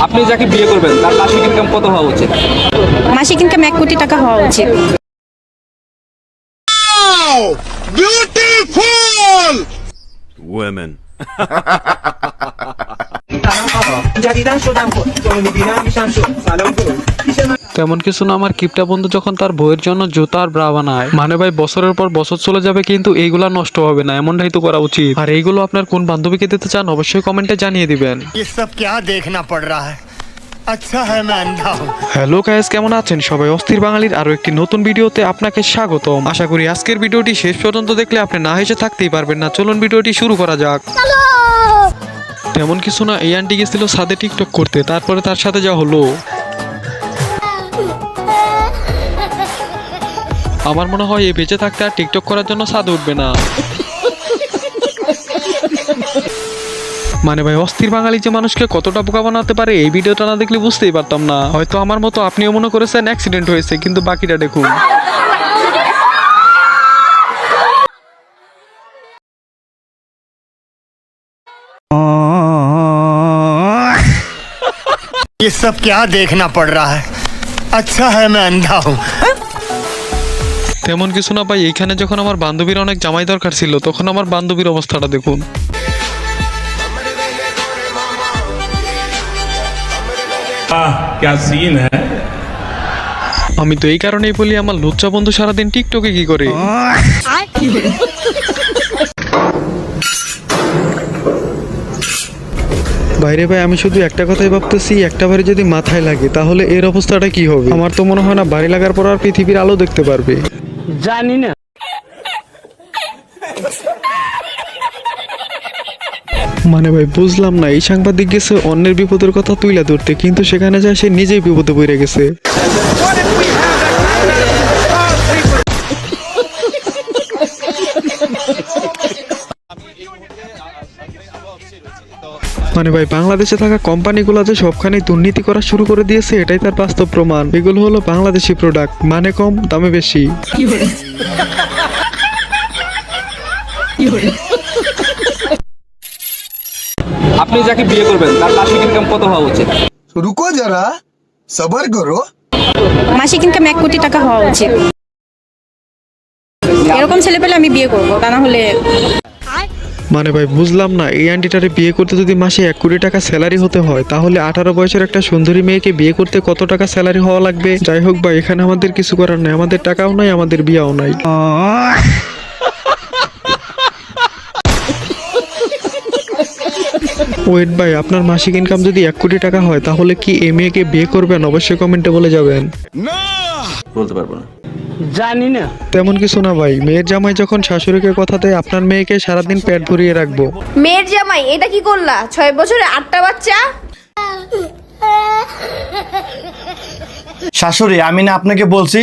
আপনি যাকে বিয়ে করবেন তার মাসিক ইনকাম কত হওয়া উচিত? মাসিক ইনকাম 1 কোটি টাকা হওয়া উচিত। Beautiful women. তেমন কিছু না, আমার কিপটা বন্ধু যখন তার বইয়ের জন্য জুতা আর ব্রা বানায়, মানে ভাই বছরের পর বছর চলে যাবে কিন্তু এইগুলা নষ্ট হবে না, এমনটাই তো করা উচিত। আর এইগুলো আপনার কোন বান্ধবীকে দিতে চান অবশ্যই কমেন্টে জানিয়ে দিবেন। হ্যালো গাইস, কেমন আছেন সবাই? অস্থির বাঙালির আরো একটি নতুন ভিডিওতে আপনাকে স্বাগতম। আশা করি আজকের ভিডিওটি শেষ পর্যন্ত দেখলে আপনি না হেসে থাকতেই পারবেন না। চলুন ভিডিওটি শুরু করা যাক। তেমন কিছু না, এই আন্টি গেছিল ছাদে টিকটক করতে, তারপরে তার সাথে যা হলো আমার মনে হয় এই বেঁচে থাকতে আর টিকটক করার জন্য ছাদে উঠবে না। মানে ভাই অস্থির বাঙালি যে মানুষকে কতটা বোকা বানাতে পারে এই ভিডিওটা না দেখলে বুঝতেই পারতাম না। হয়তো আমার মতো আপনিও মনে করেছেন অ্যাক্সিডেন্ট হয়েছে, কিন্তু বাকিটা দেখুন। ये सब क्या देखना पड़ रहा है? अच्छा है मैं अंधा हूँ। তেমন কিছু না ভাই, এইখানে যখন আমার বান্ধবীর অনেক জামাই দরকার ছিল তখন আমার বান্ধবীর অবস্থাটা দেখুন। क्या सीन है? আমি তো এই কারণেই বলি আমার লুচ্চা বন্ধু সারাদিন টিকটকে কি করে। বাইরে ভাই আমি শুধু একটা কথাই ভাবতেছি, একটা বাড়ি যদি মাথায় লাগে তাহলে এর অবস্থাটা কি হবে। আমার তো মনে হয় না বাড়ি লাগার পর আর পৃথিবীর আলো দেখতে পারবে। জানি না। মানে ভাই বুঝলাম না, এই সাংবাদিক গেছে অন্যের বিপদের কথা তুইলা ধরতে, কিন্তু সেখানে যায় সে নিজেই বিপদে পড়ে গেছে। মানে ভাই বাংলাদেশে থাকা কোম্পানিগুলো যে সবখানে দুর্নীতি করা শুরু করে দিয়েছে এটাই তার বাস্তব প্রমাণ। এগুলো হলো বাংলাদেশি প্রোডাক্ট, মানে কম দামে বেশি। আপনি যাকে বিয়ে করবেন তার মাসিক ইনকাম কত হওয়া উচিত? रुको जरा सबर करो। মাসিক ইনকাম 1 কোটি টাকা হওয়া উচিত। এরকম ছেলে পেলে আমি বিয়ে করব, তা না হলে। মানে ভাই বুঝলাম না, এই আন্টিটারে বিয়ে করতে যদি মাসে 1 কোটি টাকা স্যালারি হতে হয় তাহলে 18 বয়সের একটা সুন্দরী মেয়েকে বিয়ে করতে কত টাকা স্যালারি হওয়া লাগবে। যাই হোক ভাই, এখানে আমাদের কিছু করার নাই, আমাদের টাকাও নাই, আমাদের বিয়াও নাই। ওয়েট ভাই, আপনার মাসিক ইনকাম যদি 1 কোটি টাকা হয় তাহলে কি এই মেয়েকে বিয়ে করবেন? অবশ্যই কমেন্টে বলে যাবেন। বলতে পারবো না, জানি না। তেমন কিছু না ভাই, মেয়ের জামাই যখন শাশুড়িকে কথা দেয় আপনার মেয়েকে সারাদিন পেট ভরিয়ে রাখবো। মেয়ের জামাই এটা কি করলা? 6 বছরে 8টা বাচ্চা। শাশুড়ি, আমি না আপনাকে বলছি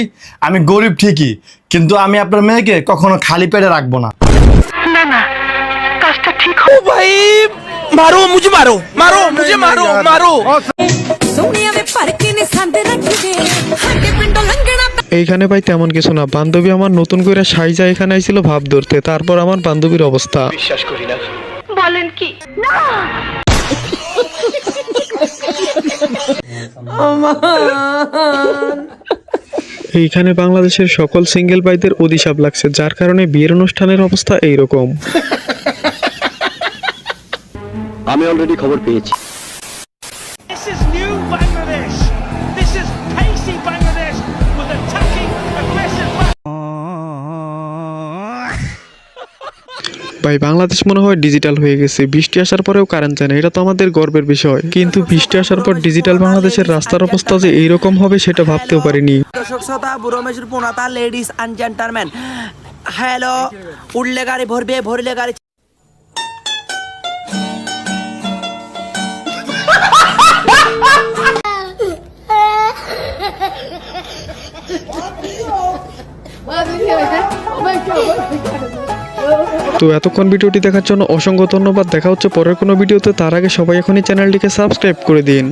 আমি গরিব ঠিকই, কিন্তু আমি আপনার মেয়েকে কখনো খালি পেটে রাখবো না। मारो मुझे, मारो मारो मुझे, मारो मारो। এইখানে ভাই তেমন কিছু না, বান্ধবী আমার নতুন করে সাইজা এখানে আইছিল ভাব ধরতে, তারপর আমার বান্ধবীর অবস্থা বিশ্বাস করি না। বলেন কি? এইখানে বাংলাদেশের সকল সিঙ্গেল ভাইদের অভিশাপ লাগছে, যার কারণে বিয়ের অনুষ্ঠানের অবস্থা এইরকম। আমি অলরেডি খবর পেয়েছি। This is new Bangladesh. This is pacey Bangladesh with attacking, aggressive. ভাই বাংলাদেশ মনে হয় ডিজিটাল হয়ে গেছে, বৃষ্টি আসার পরেও কারেন্ট যায় না, এটা তো আমাদের গর্বের বিষয়। কিন্তু বৃষ্টি আসার পর ডিজিটাল বাংলাদেশের রাস্তার অবস্থা যে এইরকম হবে সেটা ভাবতেও পারিনি। দর্শক শ্রোতা, বুড়ো মেশুর পোনাতা, লেডিস অ্যান্ড জেন্টলম্যান, হ্যালো। উঠলে গাড়ি ভরবে, ভরলে গাড়ি। তো এতক্ষণ ভিডিওটি দেখার জন্য অসংখ্য ধন্যবাদ। দেখা হচ্ছে পরের কোনো ভিডিওতে, তার আগে সবাই এখনই চ্যানেলটিকে সাবস্ক্রাইব করে দিন।